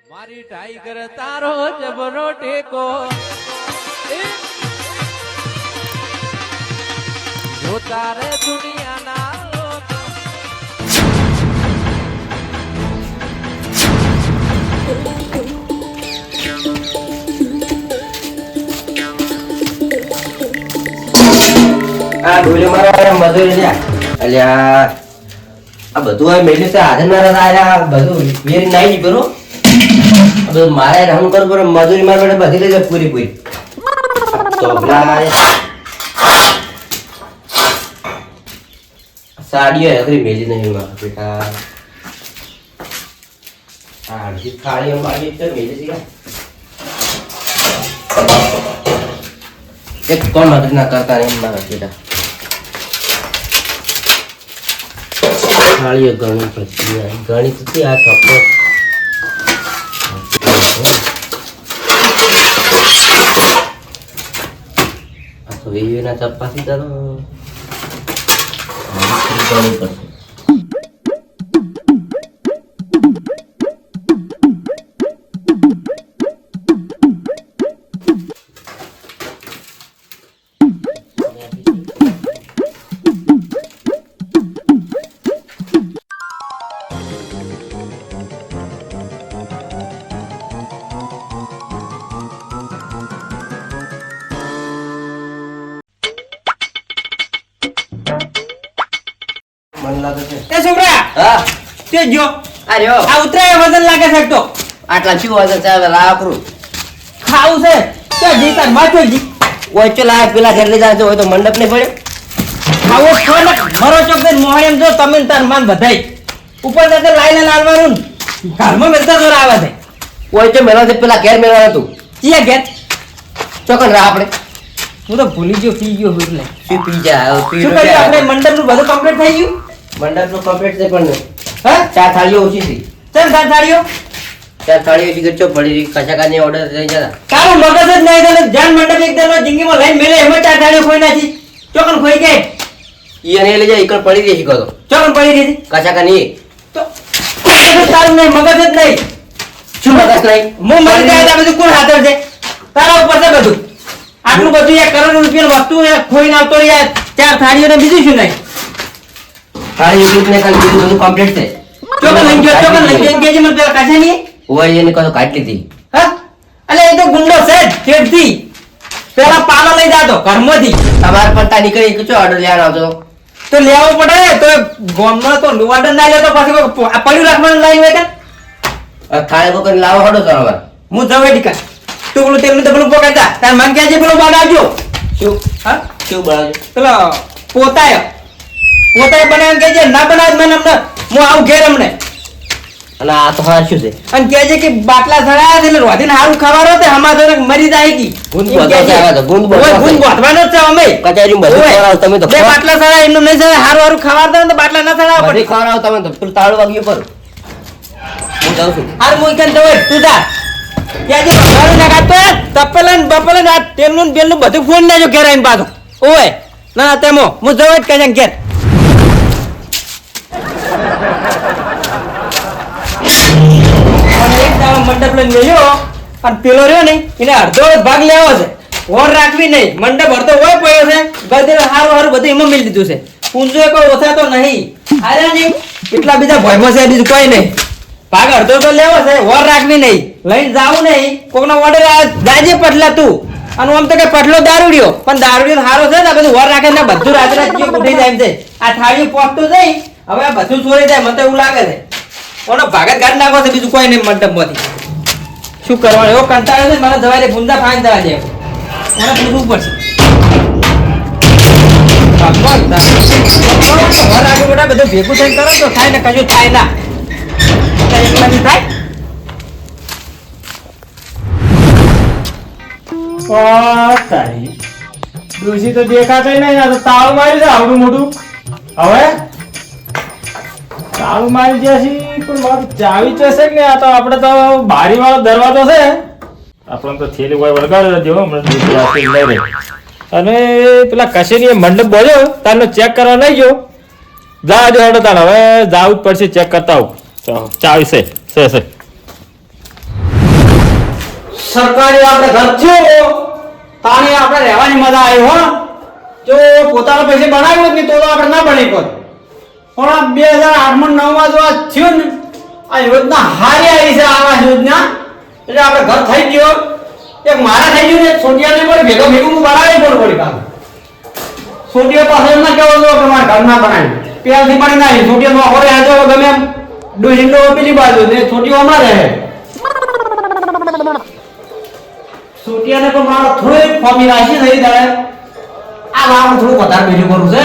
મારી ટાઈગર તારો જબરો ટેકો જો તારે દુનિયાના લોકો આ ડોલે મારા મજૂરી લ્યા અલ્યા આ બધું આ મેલી તો હાથે મારા આયા બધું વેરી નાઈ બરો બધું મારે રામ કર પર મજૂરી માર બેટા બધી લઈ જાય પૂરી પૂરી તો ભલા સાડીઓ એકરી મેલી નહીં મારા બેટા આ જી ખાળીઓ મારી તો મેલી છે એક કોણ મદદ ના કરતા નહીં મારા બેટા ખાળીઓ ગણી પછી ગણી પછી આ કપડો આ તો વેવીના ચપ્પાથી તો ગણી પડશે તે છોકરા હા તે જો આ રહ્યો આ ઉતરાય વજન લાગે છે તો આટલા શું વાગે ચાલે લાકડું ખાવું છે તે જીતા માથે જી ઓય ચલા પેલા ઘર લઈ જાય હોય તો મંડપ ને પડે ખાવો છો ને મરો ચોક દે મોહણેમ જો તમે તાર માન બધાઈ ઉપર જતે લાઈને લાલવાનું ઘરમાં મેલતા જોર આવે છે ઓય તો મેલા પેલા ઘેર મેલા હતું ચિયા ઘેર ચોકન રા આપણે હું તો ભૂલી ગયો પી ગયો એટલે શું પી જા શું કર્યું આપણે મંડપનું બધું કમ્પ્લીટ થઈ ગયું મંડપ નું કમ્પ્લીટ છે પણ હા ચાર થાળીઓ ઓછી હતી ચાલ તાર થાળીઓ ચાર થાળીઓ ઓછી ગચ્ચો પડી રહી કશાકાની ઓર્ડર થઈ જતા તારું મગજ જ નહીં તને જાન મંડપ એકદમ જિંદગીમાં લઈને મેલે એમાં ચાર થાળીઓ ખોઈ નાખી ચોકન ખોઈ ગઈ ઈ અને લઈ જાય એકર પડી રહી શીખો તો ચોકન પડી રહી કશાકાની તો તારું નહીં મગજ જ નહીં શું મગજ નહીં હું મરી જાય બધું કોણ હાથર છે તારા ઉપર છે બધું આટલું બધું 1 કરોડ રૂપિયાની વસ્તુ ખોઈને આવતો યાર ચાર થાળીઓ ને બીજું શું નહીં થાળી એક ને કાલ બીજું બધું કમ્પ્લીટ છે ચોકન લઈ ગયો કેજી મને પેલા કાઢે નહીં ઓય એને કહો કાઢ લીધી હા અલે એ તો ગુંડો છે છેડથી પેલા પાલો લઈ જાતો ઘરમાંથી તમારે પણ તા નીકળી કે ચો ઓર્ડર લેવાનો આવતો તો લેવો પડે તો ગોમમાં તો લુવાડર ના લેતો પછી પડ્યું રાખવાનું લાઈ હોય કે થાળી બકર લાવો હડો તમારે હું જવે ટીકા તું પેલું તેલનું તો પેલું પકડતા તાર મન કે છે પેલું બનાવજો શું હા શું બનાવજો પેલો પોતાય બનાવીને કહેજે ના બનાવ મને અમને હું આવું ઘેર અમને અને આ તો હા શું છે અને કહેજે કે બાટલા સડાયા છે એટલે રોધીને હારું ખાવાનો તે હમારે મરી જાય કી ગુંદ બોધવા આવે તો ગુંદ બોધવા ગુંદ ગોઠવાનો જ છે અમે કચારી બધું ખવડાવો તમે તો બે બાટલા સડાય એમનું નહીં સડાય હારું હારું ખાવા દો તો બાટલા ના સડાવ બધી પડે ખવડાવો તમે તો પેલું તાળું વાગ્યું પર હું જાઉં છું હારું હું કન દોય તું જા કહેજે ઘર ના કાતો તપેલન બપેલન આ તેલનું બેલનું બધું ફોન નાજો ઘેર આવીને પાછો ઓય ના તેમો હું જવું જ કહેજે ઘેર મંડપ લઈને ગયો અને પેલો રહ્યો નહીં એને અડધો ભાગ લેવો છે ઓર રાખવી નહીં મંડપ અડધો હોય પડ્યો છે બધે હારું હારું બધું એમાં મિલ દીધું છે પૂંજો કોઈ ઓછા તો નહીં અરે નહીં એટલા બીજા ભયમાં છે બીજું કોઈ નહીં ભાગ અડધો તો લેવો છે ઓર રાખવી નહીં લઈને જાવું નહીં કોકનો ઓર્ડર જાજે પટલા તું અને આમ તો કે પટલો દારૂડિયો પણ દારૂડિયો હારો છે ને બધું ઓર રાખે ને બધું રાત ઉઠી જાય એમ છે આ થાળી પહોંચતું જઈ હવે આ બધું ચોરી જાય મને તો એવું લાગે છે કોનો ભાગત ગાડી નાખો છે બીજું કોઈ નહીં મંડપમાંથી શું કરવાનું એવો કંટાળો છે મને જવાય ગુંદા ફાઈન જવા દે મને પૂછવું પડશે બધું ભેગું થઈને કરો તો થાય ને કશું થાય ના એકલાથી થાય ડોશી તો દેખાતો નહીં આ તો તાળું મારી છે આવડું મોટું હવે તાળું મારી જશે પણ મારું ચાવી જશે કે નહીં આ તો આપણે તો બારી વાળો દરવાજો છે આપણે તો થેલી કોઈ વળગાડ્યો નથી હમણાં લઈ રહી અને પેલા કશેરી મંડપ બોલ્યો તારનો ચેક કરવા લઈ ગયો જા જો હેડો તાર હવે જાવું જ પડશે ચેક કરતા આવું ચાવી છે સરકારી આપણે ઘર થયો તાણી આપણે રહેવાની મજા આવી હો જો પોતાના પૈસે બનાવ્યું હોત ને તો આપણે ના બની હોત પણ આ 2008 માં 9 માં જો આ થયું ને આ યોજના હારી આવી છે આવાસ યોજના એટલે આપણે ઘર થઈ ગયો એક મારા થઈ ગયું ને છોટિયાને પણ ભેગો ભેગું હું બનાવી પણ પડી કામ છોટિયા પાસે એમ ના કહેવો જો કે મારા ઘર ના બનાવ્યું પેલાથી પણ ના છોટિયા નો હોરે આજો ગમે એમ ડોહિંડો પેલી બાજુ ને છોટીઓ અમાર રહે છોટિયાને પણ મારો થોડું ફોમી રાશી થઈ જાય આ વાળ થોડું વધારે બીજું કરું છે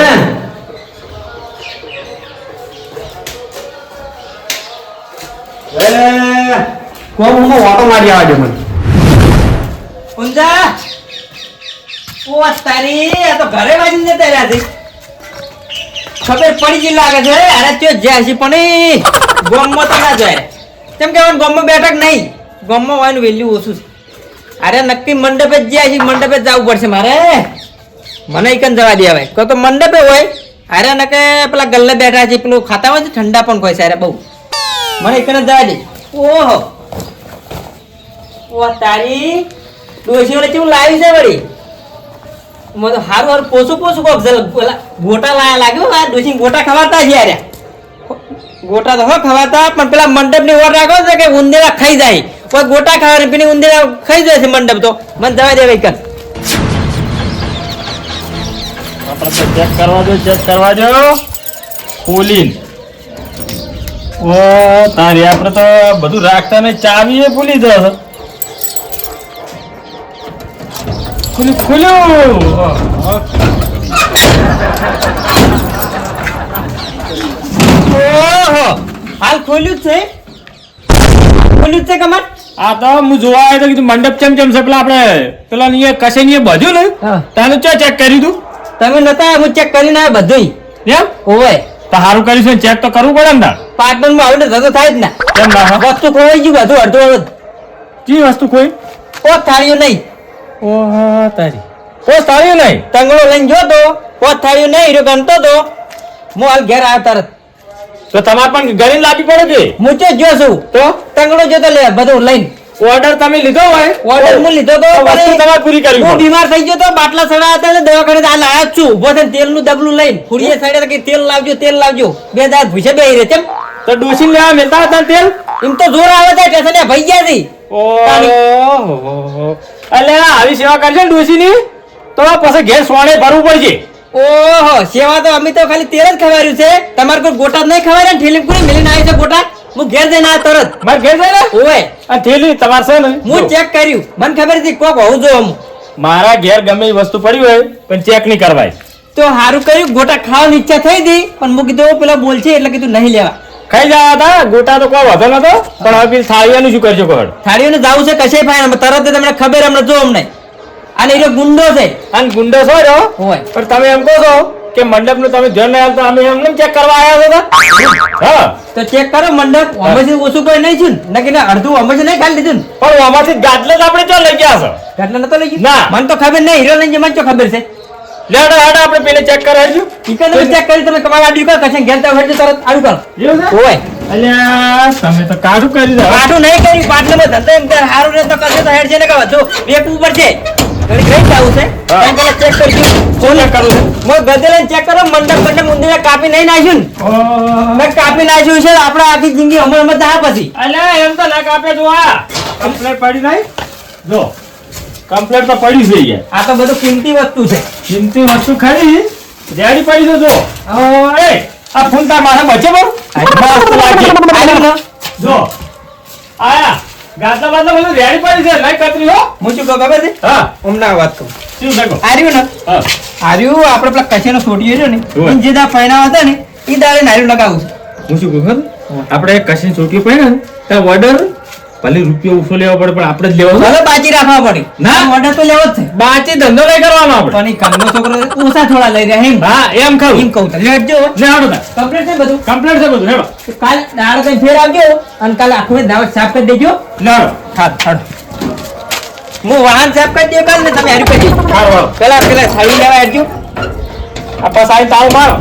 કોમ હું વાટો મારી આવજો મને ઊંઝા ઓ તારી આ તો ઘરે વાજી જતા રહ્યા છે ખબર પડી ગઈ લાગે છે અરે તે જ્યાંસી પણ ગોમમાં તો ના જાય કેમ કે ગોમમાં બેઠક નહીં ગોમમાં હોય વેલ્યુ ઓછું છે અરે નક્કી મંડપે જ જ્યાંસી મંડપે જ જવું પડશે મારે મને એકન જવા દે હવે તો મંડપે હોય અરે નકે પેલા ગલ્લે બેઠા છે પેલું ખાતા હોય છે ઠંડા પણ કોઈ છે અરે બહુ મને એકન જ જવા દે ઓહો ઓ તારી ડોશીઓને કેવું લાવી છે વળી મને તો હારું હારું પોસું કોક પેલા ગોટા લાયા લાગ્યો આ ડોશી ગોટા ખવાતા છે યાર ગોટા તો હો ખવાતા પણ પેલા મંડપ ની ઓર રાખો છે કે ઉંદેરા ખાઈ જાય કોઈ ગોટા ખાવા પેલી ઉંદેરા ખાઈ જાય છે મંડપ તો મને દવા દે વૈકન આપણે તો ચેક કરવા દો ખોલીને ઓ તારી આપણે તો બધું રાખતા ને ચાવી એ ભૂલી જશે ખુલ્યું ઓહો હાલ ખોલ્યું છે કમર આ તો હું જોવા આવ્યો તો કીધું મંડપ ચમ છે પેલા આપણે પેલા ની કશે ની બધું ને હા. તાને ચો ચેક કર્યું તું તમે નતા હું ચેક કરીને આવ્યો બધું એમ ઓય તો સારું કર્યું છે ચેક તો કરવું પડે ને તાર પાટણ માં આવીને ધંધો થાય જ ના કેમ ના હોય? વસ્તુ ખોવાઈ ગયું બધું અડધું અડધ કી વસ્તુ કોઈ પોત થાળીઓ નહીં ઓહો તારી ઓ તારી નહીં તંગડો લઈને જોતો પોત થાળીઓ નહીં હીરો ગણતો તો હું હાલ ઘેર આવ્યો તરત તો તમારે પણ ગણી લાવવી પડે કે હું તો જો છું તો તંગડો જોતો લે બધું લઈને ઓર્ડર તમે લીધો હોય ઓર્ડર હું લીધો તો વસ્તુ તમારે પૂરી કરવી હું પડે. બીમાર થઈ ગયો તો બાટલા સડા હતા ને દવાખાને હાલ આવ્યો જ છું ઉભો થઈને તેલનું ડબલું લઈને ફૂડીએ સડ્યા કે તેલ લાવજો બે દાંત ભૂસે બેહી રહે કેમ તો ડોસી લેવા મેલતા હતા ને તેલ એમ તો જોર આવે છે ટેશન ભાઈ ગયા છે ઓહો એટલે આવી સેવા કરશે ને ડોસીની તો પછી ઘેર સોણે ભરવું પડશે ઓહો સેવા તો અમે તો ખાલી તેલ જ ખવાર્યું છે તમારે કોઈ ગોટા નહીં ખવાય ને ઠેલી પૂરી મેલીને આવી છે ગોટા હું ઘેર જઈને આવ્યો તરત મારે ઘેર જાય ને ઓય આ થેલી તમારે છે ને હું ચેક કર્યું મને ખબર હતી કોક હોવું જોઈએ હું મારા ઘેર ગમે એ વસ્તુ પડી હોય પણ ચેક નહીં કરવાય તો સારું કર્યું ગોટા ખાવાની ઈચ્છા થઈ હતી પણ હું કીધું પેલા બોલશે એટલે કીધું નહીં લેવા ખાઈ જવા હતા ગોટા તો કોઈ વધો નતો પણ હવે પેલી થાળીયાનું શું કરજો કોડ થાળીઓને જાવું છે કશે ફાઈન તરત જ તમને ખબર હમણાં જો અમને અને એ ગુંડો છે અને ગુંડો છો રહ્યો હોય પણ તમે એમ કહો છો કે મંડપ નું તમે ધ્યાન નહીં આપતા અમે એમને ચેક કરવા આવ્યા હતા હા તો ચેક કરો મંડપ હંમેશા ઓછું કોઈ નહીં છું ને કે અડધું હંમેશા નહીં ખાલી લીધું ને પણ આમાંથી ગાટલે જ આપણે ચો લઈ ગયા છો એટલે નતો લઈ ગયું ના. મને તો ખબર નહીં હીરો લઈને મને તો ખબર છે લેડો હેડો આપણે પેલે ચેક કરાવીશું ઈકન તમે ચેક કરી તમે કમાવા આડ્યું કર કશે ઘેર જાવ હેડજો તરત આડું કરો એવું છે હોય અલ્યા તમે તો કાઢું કરી દો પાટું નહીં કર્યું પાટલામાં ધંધો એમ ત્યારે સારું રહે તો કશે તો હેડ છે ને કે વધુ વેક ઉપર છે ઘડી ઘડી જાવું છે હા. એમ પેલા ચેક કરજો શું ચેક કરવું છે મો ગધેલે ચેક કરો મંડપ ઊંધીને કાપી નહીં નાખ્યું ને મેં કાપી નાખ્યું છે આપણે આખી જિંદગી અમલમાં જા પછી અલ્યા એમ તો ના કાપે જો આ કમ્પ્લેટ પડી નહીં જો કમ્પ્લેટ તો પડી છે યાર આ તો બધું કિંમતી વસ્તુ છે કિંમતી વસ્તુ ખરી રેડી પડી છે જો એ આ ફોન તાર માથે બચે બહુ મસ્ત લાગે આલ્યો ને જો આયા ગાતા બાતા બધું રેડી પડી છે લઈ કતરી હો હું શું કહું ખબર છે હા હમણાં વાત કહું શું દેખો આર્યું ને હા આર્યું આપણે પેલા કચેનો છોડીએ છે ને હોય. ઈ જે દા પૈણા હતા ને એ દાડે નાર્યું લગાવું છે હું શું કહું ખબર આપણે કશી ચોટી પડે ને ત્યાં ઓર્ડર ભલે રૂપિયો ઓછો લેવો પડે પણ આપણે જ લેવો છે ભલે બાજી રાખવા પડે ના. ઓર્ડર તો લેવો જ છે બાકી ધંધો નહીં કરવાનો આપણે પણ ઈ કામનો છોકરો ઓછા થોડા લઈ રહ્યા એમ હા એમ ખાવું એમ કહું તો લેટજો લે હાડો તા કમ્પ્લીટ છે બધું કમ્પ્લીટ છે બધું હેડો તો કાલે દાડો કઈ ફેર આવજો અને કાલે આખું દાવત સાફ કરી દેજો લે હાડો હાડો હું વાહન સાફ કરી દઉં કાલે ને તમે હારી કરી દેજો હાડો પેલા થાળી લેવા આવજો આ પાસ આઈ તાવ મારો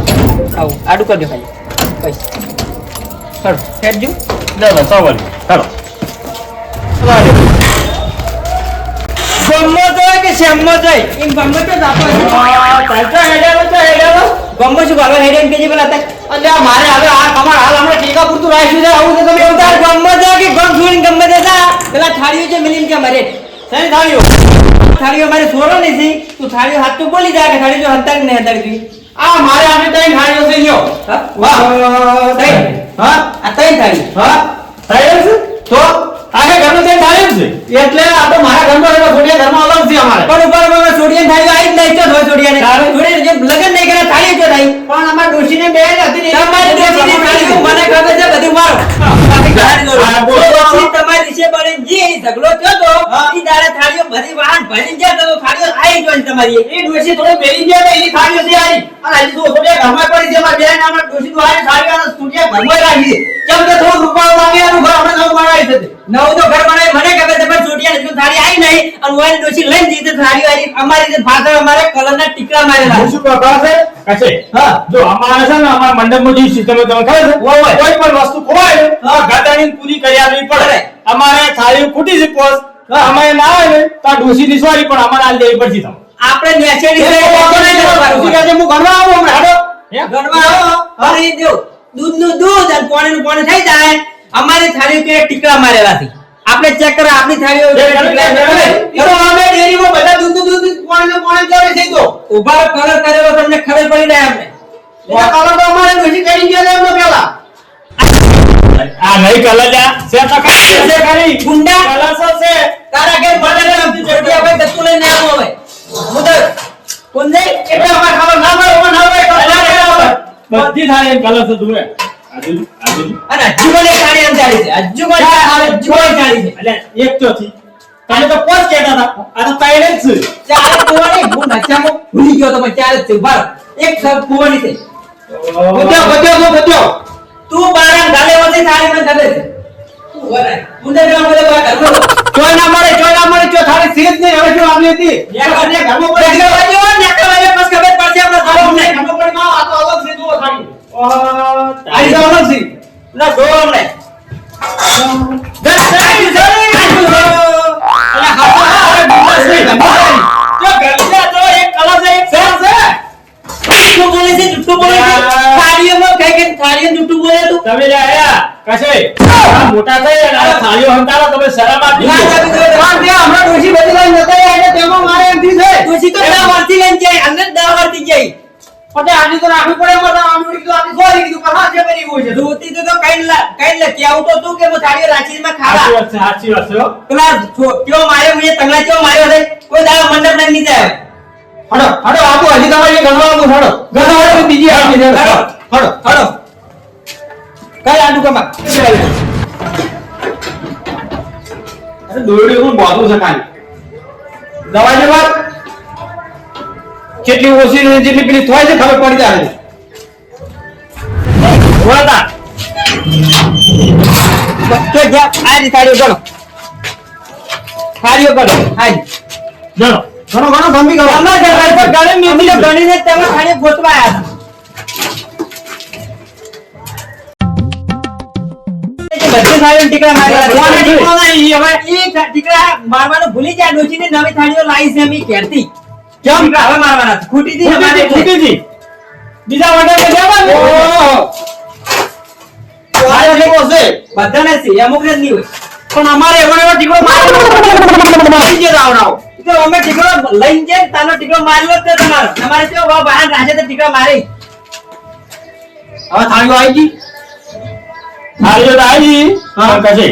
આવું આડું કરજો ખાલી પૈસા હાડો હેડજો લે લે સવાલ હેડો ગમો જોય કે શ્યામો જોય એમ ગમો તો જાતો ચાલતો હેડ્યાનો ગમો શું ભાવે હેડેન કેજી પેલા હતા અને આ મારે હવે આ તમારે હાલ હમણાં ટીકા પૂરતું રાખ્યું છે આવું તો તમે તાર ગમો જોય કે ગમ છોડીને ગમે દેતા પેલા થાળીઓ છે મિલીન કે મારે સહી થાળીઓ થાળીઓ મારે છોડો નથી તું થાળીઓ હાથ તો બોલી જાય કે થાળી જો હંતાડી નહીં હંતાડી આ મારે આને તઈ થાળીઓ છે લ્યો વાહ તઈ હા આ તઈ થાળી હા થાય છે તો આખે ઘરનું તે થાય છે એટલે આ તો મારા ઘરમાં એનો છોડિયા ઘરમાં અલગ છે અમારે પણ ઉપર છોડીને થાળી આવી જ નહીં તો છોડીને છોડીને જે લગન નહીં કરે થાળી જો થાય પણ અમાર ડોશીને બે હતી ને તમારી ડોશીની થાળી મને ખબર છે બધું મારો તમારી વિશે બને જે ઝઘડો થયો તો ઈ દાડે થાળીઓ બધી વાહન ભરીને ગયા તો થાળીઓ આવી જોઈ તમારી એ ડોશી થોડો બેરી ગયા ને એની થાળીઓ છે આઈ અને હજી તો છોડિયા ઘરમાં પડી છે અમાર બેન અમાર ડોશી તો આઈ થાળીઓ અને છોડિયા ઘરમાં રાખી છે કેમ કે થોડું રૂપાળું લાગે એનું ઘર આપણે નવું બનાવી છે નવું તો ઘર બનાવી મને ખબર છે પણ છોટિયા હજુ થાળી આવી નહીં અને વાળી ડોશી લઈને જઈ તો થાળીઓ આવી અમારી જે ફાધર અમારે કલરના ટીકડા મારેલા શું પ્રકાર છે કશે હા જો અમારે છે ને અમારા મંડપમાં જે સિસ્ટમ તમે ખબર છે હોય. કોઈ પણ વસ્તુ ખોવાય ને ગાતાની પૂરી કરી આપવી પડે અમારે થાળી ખૂટી છે પોસ અમારે ના આવે ને તો આ ડોશીની સોરી પણ અમારે આ લેવી પડશે તમે આપણે નેચેડી છે ડોશી કહે છે હું ઘરમાં આવું હમણાં હાલો ગણવા આવો અને ઈ દ્યો દૂધનું દૂધ અને પાણીનું પાણી થઈ જાય અમારી થાળીઓ કે ટીકડા મારેલા છે આપણે ચેક કરો આપણી થાળીઓ ઈ તો અમે ડેરીમાં બધા દૂધ પાણી ચાલે છે તો ઉભા કલર કરેલો તમને ખબર પડી જાય અમને એના કારણે તો અમારે ડોશી કરી ગયા હતા એમનો પેલા આ નહીં કલજા છે તો ખાલી છે ખાલી ગુંડા કલસો છે તારા ઘેર બટેલા નથી છોડિયા ભાઈ દત્તુ લઈને આવો હવે મુદત કોણ જાય એટલે અમારે ખબર ના પડે ના હોય બધી થાળી કલસો દુરે આજુ અને હજુ મને થાળી અંજાડી છે હજુ મને થાળી છે એટલે એક ચોથી તમે તો પોચ કહેતા હતા આ તો તૈયાર જ છે ચાર કુવાની હું નચામો ભૂલી ગયો તો પણ ચાર જ છે ઉભા રહો. એક સબ કુવાની છે બધ્યો તું બારા ગાલે વસે થાળી માં ધરે છે તું વરાય મુંડે ગ્રામ બોલે બા ધરો ચોય ના મળે ચો થાળી સીધ નહીં હવે શું આપલી હતી નેકા ઘરમાં પડે છે વાજો નેકા વાજે બસ ખબર પડશે આપણે થાળી ને ઘરમાં પડી માં આ તો અલગ છે જુઓ થાળી આઈ આ તો અલગ છે ના જો અમને જુઠ્ઠું બોલે છે થાળીઓમાં કઈ કઈ થાળીઓ જુઠ્ઠું બોલે તું તમે જે આયા કશે આ મોટા થઈ અને આ થાળીઓ હંતાડો તમે શરમ આપી ના, ના, દો. ના, પણ ત્યાં હમણાં ડોશી બધી લઈને જતા રહ્યા એટલે તેમાં મારે એમથી છે તુસી તો ના વર્તી લઈને જાય અંદર દા વર્તી જાય પછી આની તો રાખવી પડે એમાં તો આમ કીધું આની સોરી કીધું પણ હા જે બની હોય છે ધોતી તો કઈ લે કેવું તો તું કે હું થાળીઓ રાચીમાં ખાવા સાચી વાત છે હો. પેલા કેવો માર્યો મને તંગલા કેવો માર્યો છે કોઈ દાડો મંડપ લઈને નહીં જાય હડો આપો હજી તમારે એ ગણવા આપો હડો ગણવા આપો બીજી આપી દે હડો. હડો હડો કઈ આડુ કમા અરે દોરડી હું બોલું છે કાઈ દવા જેવા કેટલી ઓછી ને જેટલી પેલી થોય છે ખબર પડી જાય વળતા. તો જા આજી થાળીઓ ગણો થાળીઓ ગણો આજી જણો. ઘણો ગંભી કરો અમાર ઘર પર ગણી મીઠી ગણીને તમે થાળીઓ ગોતવા આયા હતા બધી થાળીઓ ટીકડા માર્યા કોને ટીકડો નહીં હવે ઈ ટીકડા મારવાનું ભૂલી જાય ડોશીની નવી થાળીઓ લાવી છે મી કેરતી કેમ હવે મારવાના છે? ખૂટી દી અમારે ખૂટીજી. બીજા વડે જવાનું. ઓહો આ જે છે બધાને છે અમુક ને નહીં હોય પણ અમારે એવો ટીકડો મારી જે રાવણાઓ ઈ તો અમે ટીકડો લઈને જાય તાનો ટીકડો માર્યો જ છે તમારો તમારે કેવો ભાવ બહાર રાખે તો ટીકડો મારી હવે થાળીઓ આવી ગઈ થાળીઓ તો આવી. હા. પણ કશે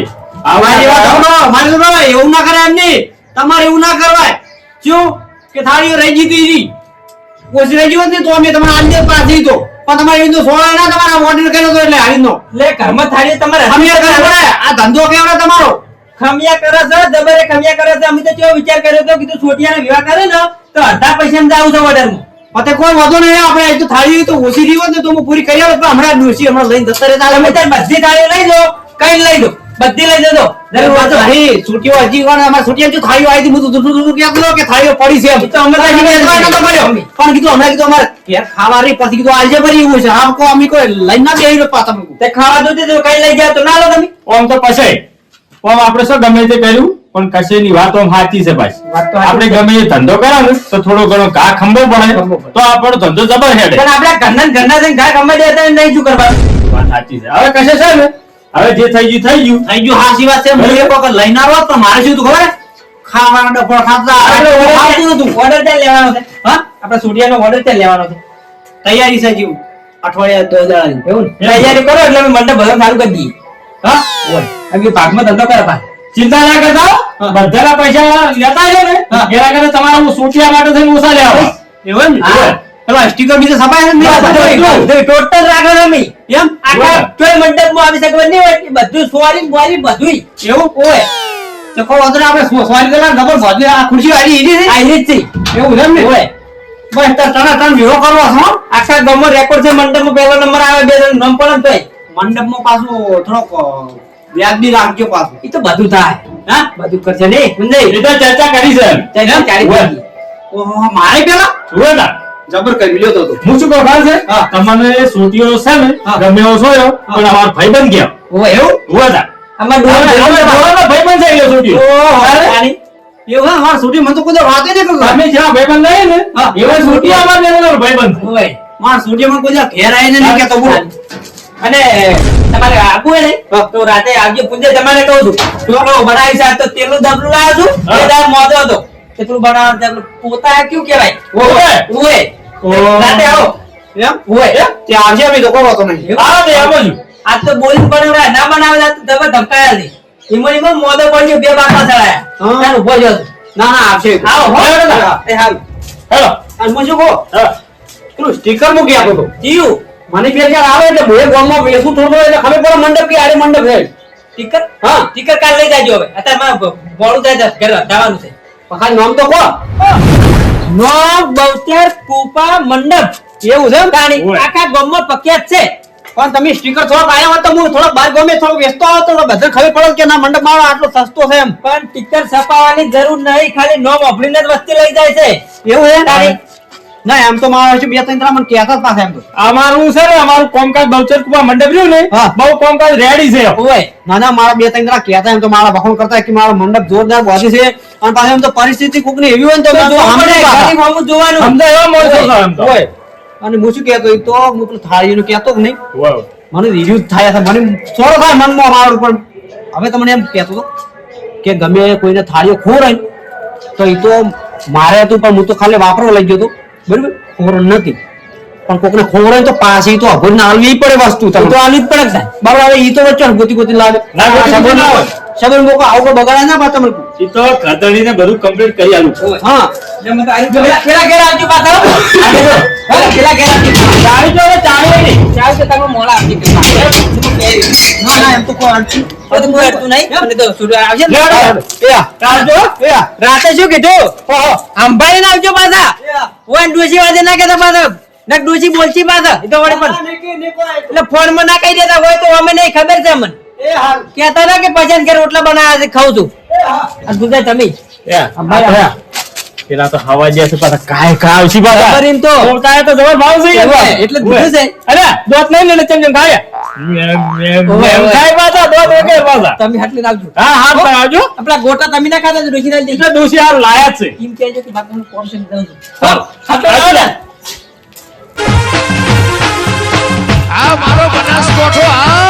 મારી વાત સાંભળો, મારી વાત સાંભળો, એવું ના કરાય એમ નહીં. તમારે એવું ના કરવાય શું કે થાળીઓ રહી ગઈ હતી ઓછી રહી ગઈ હોત ને તો અમે તમારે આજે પાછી તો પણ તમારે એવી તો સોળા ના તમારા ઓર્ડર કર્યો તો એટલે હારી નો લે ઘરમાં થાળીઓ તમારે ખમિયા કરે પડે આ ધંધો કેવડે તમારો ખમિયા કરે છે જબરે ખમિયા કરે છે અમે તો કેવો વિચાર કર્યો તો કીધું છોટિયાને વિવાહ કરે ને તો અડધા પૈસા જાવ છે ઓર્ડરમાં પતે કોઈ વાંધો નહીં આપણે એ તો થાળી તો ઓછી રહી હોત ને તો હું પૂરી કરી આવત પણ હમણાં ડોશી હમણાં લઈને જતા રહેતા તમે તાર બધી થાળીઓ લઈ લો કઈ લઈ લો બધી લઈ જજો જરૂર વાંધો નહીં છૂટીઓ હજી કોણ અમારે છૂટીઓ જો થાળીઓ આવી હતી હું તો દૂર કહેતો કે થાળીઓ પડી છે એમ તો અમે તો હજી વેચવા નતો પડ્યો. પણ કીધું હમણાં કીધું અમારે ઘેર ખાવા રહી પછી કીધું આજે ભરી એવું છે આમ કો અમે કોઈ લઈને ના બેહી રહ્યો પાછા તે ખાવા દો તો કઈ લઈ જાવ તો ના લો તમે ઓમ તો પછી ઓમ આપણે શું ગમે તે કર્યું પણ કશેની વાત આમ સાચી છે ભાઈ. વાત તો સાચી આપણે છે. ગમે એ ધંધો કરે ને તો થોડો ઘણો ઘા ખંભો પડે તો આપણો ધંધો જબર હેડે. પણ આપણા ઘરના જઈને ઘા કમાઈ દેતા હોય ને નહીં શું કરવાનું? વાત સાચી છે. હવે કશે છે ને હવે જે થઈ ગયું થઈ ગયું. થઈ ગયું હાચી વાત છે. હું એક વખત લઈને આવ્યો પણ મારે શું હતું ખબર છે? ખાવાના ડફળ ખાતા આપણે આવતું નતું. order ત્યાં લેવાનો છે. હા આપણે સુડિયાનો order ત્યાં લેવાનો છે. તૈયારી છે જીવ અઠવાડિયા 2 દાડાની. એવું ને? તૈયારી કરો એટલે અમે મંડપ બધો ચાલુ કરી દઈએ. હા ઓય. આમ કે ભાગમાં ધંધો કરે પા. ચિંતા ના કરતા હો. બધાના પૈસા લેતા છે ને હા. એના કરતા તમારા હું સૂટિયા માટે થઈને ઓછા લેવા. એવું એમ ને? હા. પેલા સ્ટીકર બીજા છપાય છે ને? ટોટલ રાખો તમે. એમ આખા તોય મંડપમાં આવી શકવાનું નહીં હોય. એ બધું સોરી બોરી બધુંય. એવું ઓય. તો કહો વાંધો નહીં, આપણે સવારી કરવા ડબલ ભાજી આ ખુરશી વાળી એની છે. આ રીત છે. એવું છે એમ ને? ઓય. બસ તને વિરો કરવો છે હો. આખા ગામમાં રેકોર્ડ છે મંડપમાં પહેલો નંબર આવે બે જણ નામ પડે ને તોય. મંડપમાં પાછું થોડોક વ્યાજબી રાખજો પાછું. એ તો બધું થાય. હા બધું કરશે નહીં નહીં એ તો ચર્ચા કરી છે. ચાલી ચાલી ઓય. થઈ ગઈ. ઓહો મારે પેલા જુઓ ના. જબર કરી લ્યો તો હું શું કહું ખબર છે? હા. તમને સૂટીઓ છે ને હા. ગમે એવો સોયો પણ અમારો ભાઈબંધ ગયા. ઓય એવું જુઓ ના. આમાં અમારો ભાઈબંધ છે એ સૂટીઓ. ચાલી. એવું હા મારા છોટી મને તો કોઈ વાત નહીં કરતો. અમે જ્યાં ભાઈબંધ લઈએ ને હા. એવા સૂટીઓ અમારા બેનનો ભાઈબંધ છે. ઓય. મારા છોટી મને કોઈ ઘેર આવીને નહીં કહેતો બોલો. અને તમારે આપવું હોય ને હા. તો રાતે આવજો પૂજે તમારે કહું છું ઢોકળો બનાવી છે તો તેલનું ડબલું લાવ્યો છું હા. એ દાળ મોદો હતો કેટલું બનાવવાનું ડબલું પોતા ક્યું કહેવાય ઓય. ઓય રાતે આવો એમ ઓય તે આવજે અમે તો કહો તો નહીં. હા તે આવો છું. આ તો બોલી બનાવડા ના બનાવે તો તમે ધમકાયા નહીં એમાં મોદો પડ્યો બે બાપા ચડાયા હા. ત્યાં ઉભો રહ્યો છું. ના ના આવશે. આવો હો. હા. એ હારું હેલો. અને હું શું કહું હા. પેલું સ્ટીકર મૂકી આપો તો જીયું મને બે ચાર આવે એટલે ભોય ગામમાં બેસું થોડું એટલે ખબર પડે મંડપ કે આરે મંડપ છે. ટીકર હા. ટીકર કાલ લઈ જાજો હવે અત્યારે મારે મોડું થાય છે ઘરે જવાનું છે ખાલી નામ તો કહો. નો બહુચર કૃપા મંડપ એવું છે એમ? તાણી ઓય. આખા ગામમાં પ્રખ્યાત છે પણ તમે સ્ટીકર થોડોક આયા હોત તો હું થોડોક બાર ગમે થોડોક વેચતો હોત તો બધાને ખબર પડે કે ના મંડપ મારો આટલો સસ્તો છે એમ. પણ ટીકર છપાવવાની જરૂર નહીં ખાલી નોમ ઓફરીને જ વસ્તી લઈ જાય છે એવું છે તાણી ના એમ તો મારા બે ત્રણ ત્રણ મને કહેતા જ પાછા એમ તો. અમારું છે ને અમારું કોમકાજ બહુચર કુવા મંડપ રહ્યું ને હા. બહુ કોમકાજ રેડી છે. ઓય ના ના મારા બે ત્રણ જણા કહેતા એમ તો મારા વખાણ કરતા કે મારો મંડપ જોરદાર બોધી છે અને પાછું એમ તો પરિસ્થિતિ કોકની એવી હોય ને તો મેં તો સાંભળે પાછા. ગરીબ હોવું જોવાનું સમજાય એવા માણસો છે એમ તો. હોય. અને હું શું કહેતો એ તો હું પેલું થાળીનું કહેતો જ નહીં વાહ. મને રિવ્યુ થાય છે મને થોડો થાય મનમાં મારું પણ હવે તમને એમ કહેતો હતો કે ગમે કોઈને થાળીઓ ખોરાય ને તો એ તો મારે હતું પણ હું તો ખાલી વાપરવા લઈ ગયો હતો બરાબર ખોરણ નથી પણ કોકને ખોરાય તો પાછી તો અભર ના હાલવી પડે વસ્તુ તો તમે આલુ જ પડે ને. બરાબર હવે ઈ તો વચ્ચે ગોતી ગોતી લાવે ના, ગોતી ગોતી ના હોય. સબર મોકો આવું કોઈ બગાડે ના પાછા મને ઈ તો ખતડીને બધું કમ્પ્લીટ કરી આલું. હા જેમ તો આલુ પેલા ઘેરા આવજો પાછા હો. પેલા ઘેરા આવજો. ચાવી તો હવે ચાવી નહીં. ચાલ કે તમે મોડા આવજો કે ના ના એમ તો કોઈ અડચણ બધું કરતું નહીં મને તો સૂર્ય આવશે ને લેવડો. ચાલજો. રાતે શું કીધું અંબાઈને આવજો પાછા ઓય ડોસી વાજે ના કેતા પાછા ના ડોસી બોલશી પાછા એ તો વળી પણ એટલે ફોન માં ના કહી દેતા હોય તો અમે નહીં ખબર છે મને કેતા ના કે પચાસ ઘેર રોટલા બનાવ્યા છે ખાઉં છું આ દુધાય તમે પેલા તો હવા જશે પાછા કાય ખાવ છે પાછા. ખબર એમ તો. કાય તો જબર ભાવ છે એવું હોય, એટલે દૂધ છે. અરે દોત નહીં ને ચમ ચમ ખાય એમ ખાય પાછા દોત વગેરે પાછા. તમે હાટલી રાખજો હા હા તો આવજો. આપડા ગોટા તમે ના ખાતા ડોસી ના એટલે દોશી આ લાયા જ છે. એમ કહેજો કે બાપાનું કોમ છે દઉં છું આવજો ને. આ મારો બનાસકોઠો આ